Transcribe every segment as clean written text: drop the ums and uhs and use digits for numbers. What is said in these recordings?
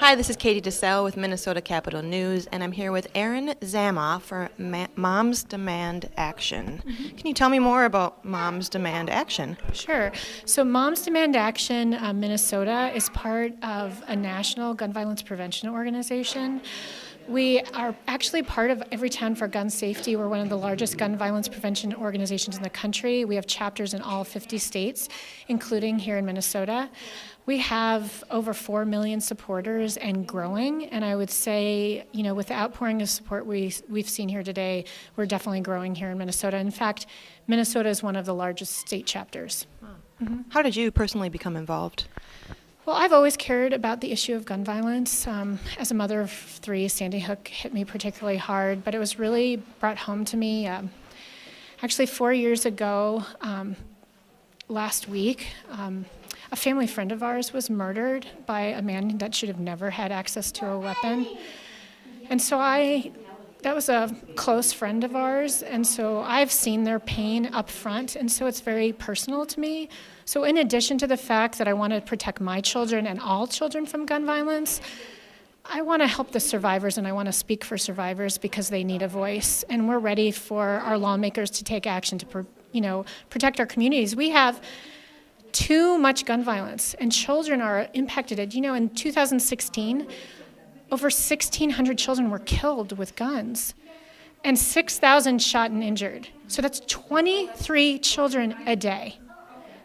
Hi, this is Katey DeCelle with Minnesota Capital News, and I'm here with Erin Zamoff for Moms Demand Action. Can you tell me more about Moms Demand Action? Sure. So Moms Demand Action Minnesota is part of a national gun violence prevention organization. We are actually part of Every Town for Gun Safety. We're one of the largest gun violence prevention organizations in the country. We have chapters in all 50 states, including here in Minnesota. We have over 4 million supporters and growing, and I would say, with the outpouring of support we've seen here today, we're definitely growing here in Minnesota. In fact, Minnesota is one of the largest state chapters. Wow. How did you personally become involved? Well, I've always cared about the issue of gun violence. As a mother of 3, Sandy Hook hit me particularly hard, but it was really brought home to me. Actually, 4 years ago, last week, a family friend of ours was murdered by a man that should have never had access to a weapon. And so that was a close friend of ours, and so I've seen their pain up front, and so it's very personal to me. So in addition to the fact that I want to protect my children and all children from gun violence, I want to help the survivors, and I want to speak for survivors because they need a voice, and we're ready for our lawmakers to take action to protect our communities. We have too much gun violence, and children are impacted. In 2016, over 1,600 children were killed with guns, and 6,000 shot and injured. So that's 23 children a day,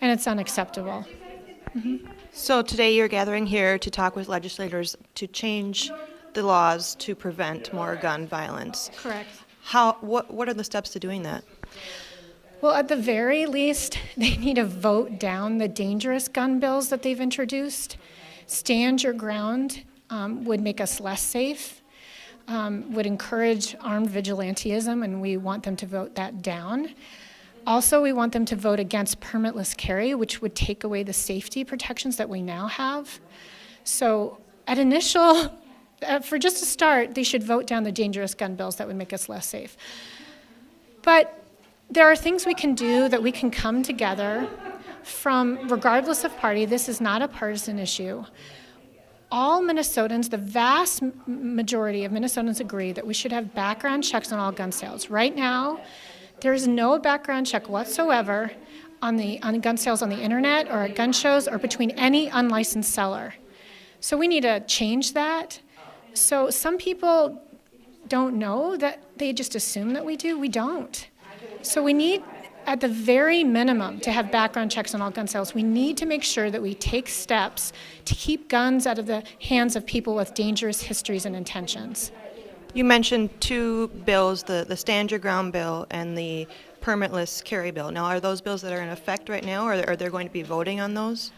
and it's unacceptable. So today you're gathering here to talk with legislators to change the laws to prevent more gun violence. Correct. What are the steps to doing that? Well, at the very least, they need to vote down the dangerous gun bills that they've introduced. Stand your ground would make us less safe, would encourage armed vigilantism, and we want them to vote that down. Also, we want them to vote against permitless carry, which would take away the safety protections that we now have. So for just a start, they should vote down the dangerous gun bills that would make us less safe. But there are things we can do that we can come together from, regardless of party. This is not a partisan issue. All Minnesotans, the vast majority of Minnesotans agree that we should have background checks on all gun sales. Right now, there is no background check whatsoever on gun sales on the internet or at gun shows or between any unlicensed seller. So we need to change that. So some people don't know that, they just assume that we do. We don't. So we need, at the very minimum, to have background checks on all gun sales. We need to make sure that we take steps to keep guns out of the hands of people with dangerous histories and intentions. You mentioned 2 bills, the Stand Your Ground bill and the permitless carry bill. Now, are those bills that are in effect right now, or are they going to be voting on those?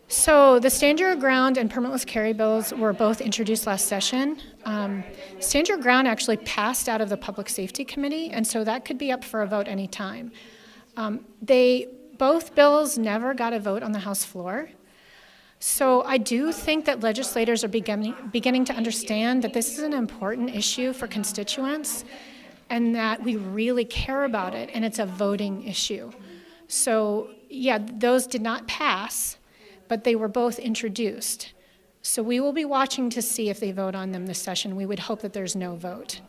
So the Stand Your Ground and permitless carry bills were both introduced last session. Stand Your Ground actually passed out of the Public Safety Committee, and so that could be up for a vote anytime. Both bills never got a vote on the House floor. So I do think that legislators are beginning to understand that this is an important issue for constituents and that we really care about it, and it's a voting issue. So yeah, those did not pass, but they were both introduced. So we will be watching to see if they vote on them this session. We would hope that there's no vote.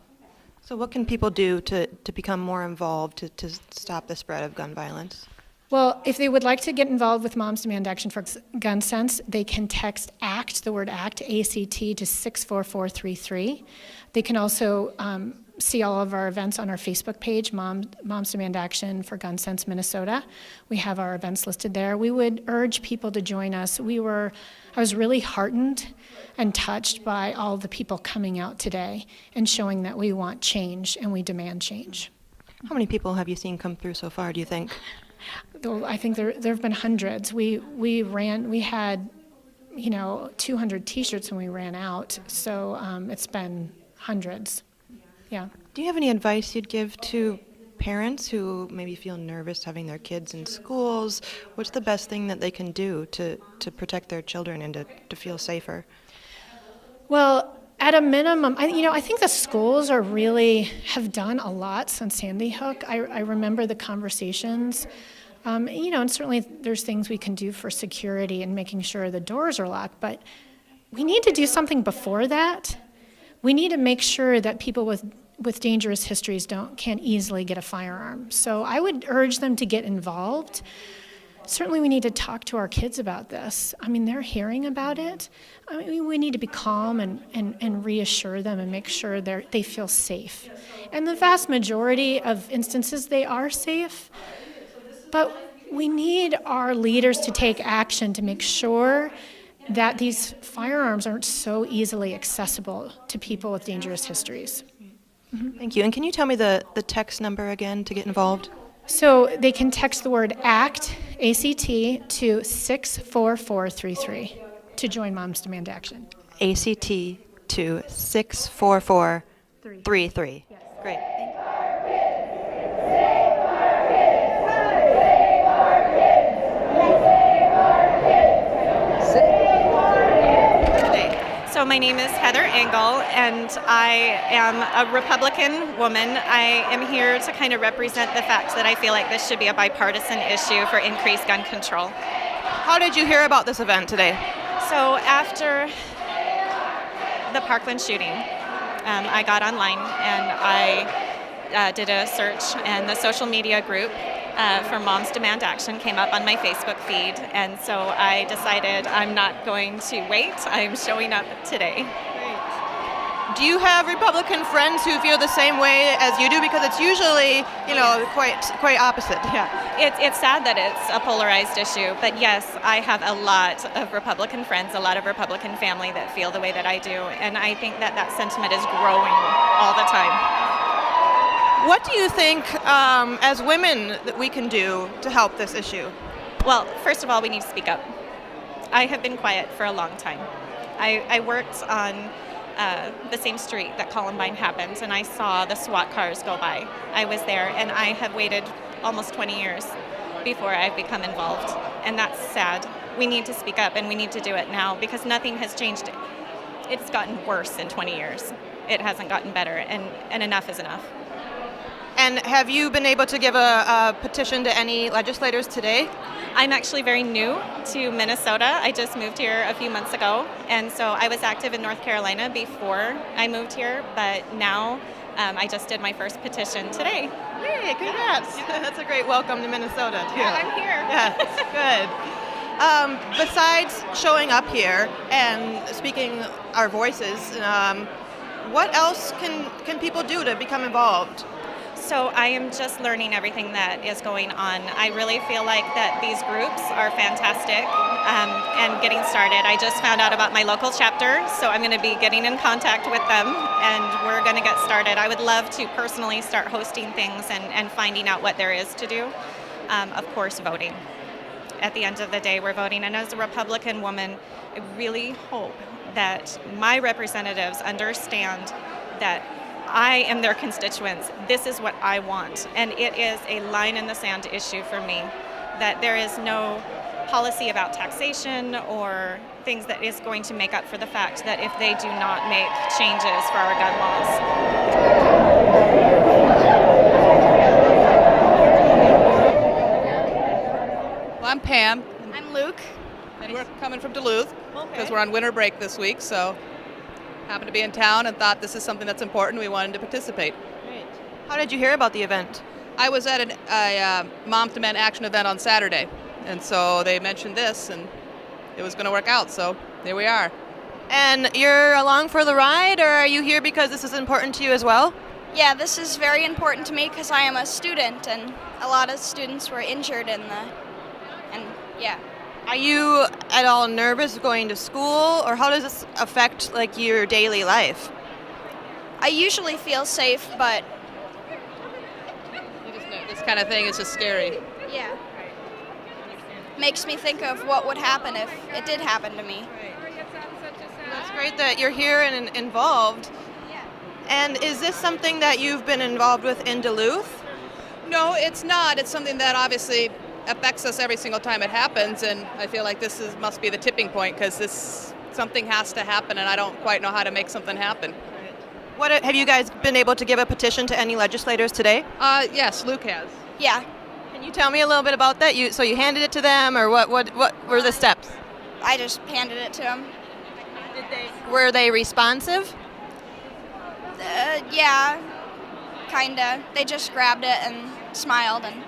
So what can people do to become more involved to stop the spread of gun violence? Well, if they would like to get involved with Moms Demand Action for Gun Sense, they can text ACT, the word ACT, A-C-T, to 64433. They can also see all of our events on our Facebook page, Moms Demand Action for Gun Sense Minnesota. We have our events listed there. We would urge people to join us. I was really heartened and touched by all the people coming out today and showing that we want change and we demand change. How many people have you seen come through so far, do you think? I think there have been hundreds. We had 200 T-shirts when we ran out, so it's been hundreds. Yeah. Do you have any advice you'd give to parents who maybe feel nervous having their kids in schools? What's the best thing that they can do to protect their children and to feel safer? Well, at a minimum, I think the schools have done a lot since Sandy Hook. I remember the conversations. And certainly there's things we can do for security and making sure the doors are locked, but we need to do something before that. We need to make sure that people with dangerous histories can't easily get a firearm. So I would urge them to get involved. Certainly we need to talk to our kids about this. I mean, they're hearing about it. I mean, we need to be calm and reassure them and make sure they feel safe. And the vast majority of instances, they are safe. But we need our leaders to take action to make sure that these firearms aren't so easily accessible to people with dangerous histories. Thank you. And can you tell me the text number again to get involved? So they can text the word ACT, A-C-T, to 64433 to join Moms Demand Action. ACT to 64433. Yes. Great. So my name is Heather Engel, and I am a Republican woman. I am here to kind of represent the fact that I feel like this should be a bipartisan issue for increased gun control. How did you hear about this event today? So after the Parkland shooting, I got online and I did a search, and the social media group for Moms Demand Action came up on my Facebook feed, and so I decided I'm not going to wait. I'm showing up today. Do you have Republican friends who feel the same way as you do? Because it's usually, quite opposite. Yeah, it's sad that it's a polarized issue, but yes, I have a lot of Republican friends, a lot of Republican family that feel the way that I do, and I think that sentiment is growing all the time. What do you think, as women, that we can do to help this issue? Well, first of all, we need to speak up. I have been quiet for a long time. I worked on the same street that Columbine happened, and I saw the SWAT cars go by. I was there, and I have waited almost 20 years before I've become involved, and that's sad. We need to speak up, and we need to do it now, because nothing has changed. It's gotten worse in 20 years. It hasn't gotten better, and enough is enough. And have you been able to give a petition to any legislators today? I'm actually very new to Minnesota. I just moved here a few months ago, and so I was active in North Carolina before I moved here, but now I just did my first petition today. Yay, congrats. That's a great welcome to Minnesota, too. Yeah, I'm here. Yes, good. Besides showing up here and speaking our voices, what else can people do to become involved? So I am just learning everything that is going on. I really feel like that these groups are fantastic and getting started. I just found out about my local chapter, so I'm going to be getting in contact with them, and we're going to get started. I would love to personally start hosting things and finding out what there is to do. Of course, voting. At the end of the day, we're voting, and as a Republican woman, I really hope that my representatives understand that I am their constituents. This is what I want. And it is a line in the sand issue for me, that there is no policy about taxation or things that is going to make up for the fact that if they do not make changes for our gun laws. Well, I'm Pam. I'm Luke. And we're coming from Duluth because we're on winter break this week, so happened to be in town and thought this is something that's important. We wanted to participate. Great. How did you hear about the event? I was at a Moms Demand Action event on Saturday, and so they mentioned this, and it was going to work out, so here we are. And you're along for the ride, or are you here because this is important to you as well? Yeah, this is very important to me because I am a student, and a lot of students were injured yeah. Are you at all nervous going to school, or how does this affect your daily life? I usually feel safe, but You just know, this kind of thing is just scary. yeah. Makes me think of what would happen if it did happen to me. It's great that you're here and involved. And is this something that you've been involved with in Duluth? No, it's not. It's something that obviously affects us every single time it happens, and I feel like must be the tipping point, because something has to happen, and I don't quite know how to make something happen. What have you guys been able to give a petition to any legislators today? Yes, Luke has. Yeah. Can you tell me a little bit about that? So you handed it to them, or what were the steps? I just handed it to him. Were they responsive? Yeah, kinda. They just grabbed it and smiled and.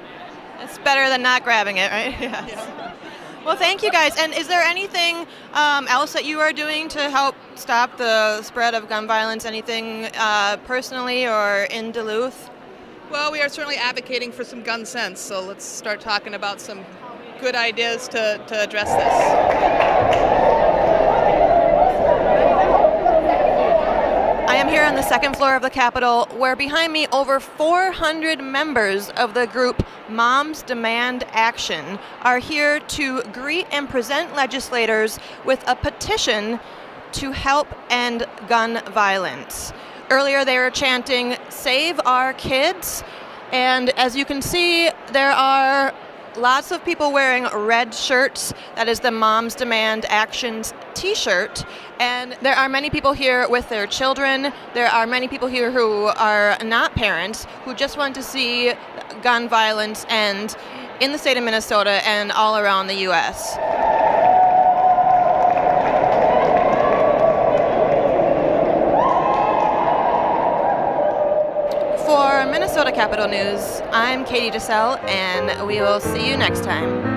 It's better than not grabbing it, right? Yes. Yeah. Well, thank you guys. And is there anything else that you are doing to help stop the spread of gun violence? Anything personally or in Duluth? Well, we are certainly advocating for some gun sense, so let's start talking about some good ideas to address this. I am here on the second floor of the Capitol, where behind me over 400 members of the group Moms Demand Action are here to greet and present legislators with a petition to help end gun violence. Earlier they were chanting, "Save our kids," and as you can see, there are lots of people wearing red shirts. That is the Moms Demand Action's t-shirt. And there are many people here with their children. There are many people here who are not parents, who just want to see gun violence end in the state of Minnesota and all around the U.S. For Minnesota Capitol News, I'm Katey DeCelle, and we will see you next time.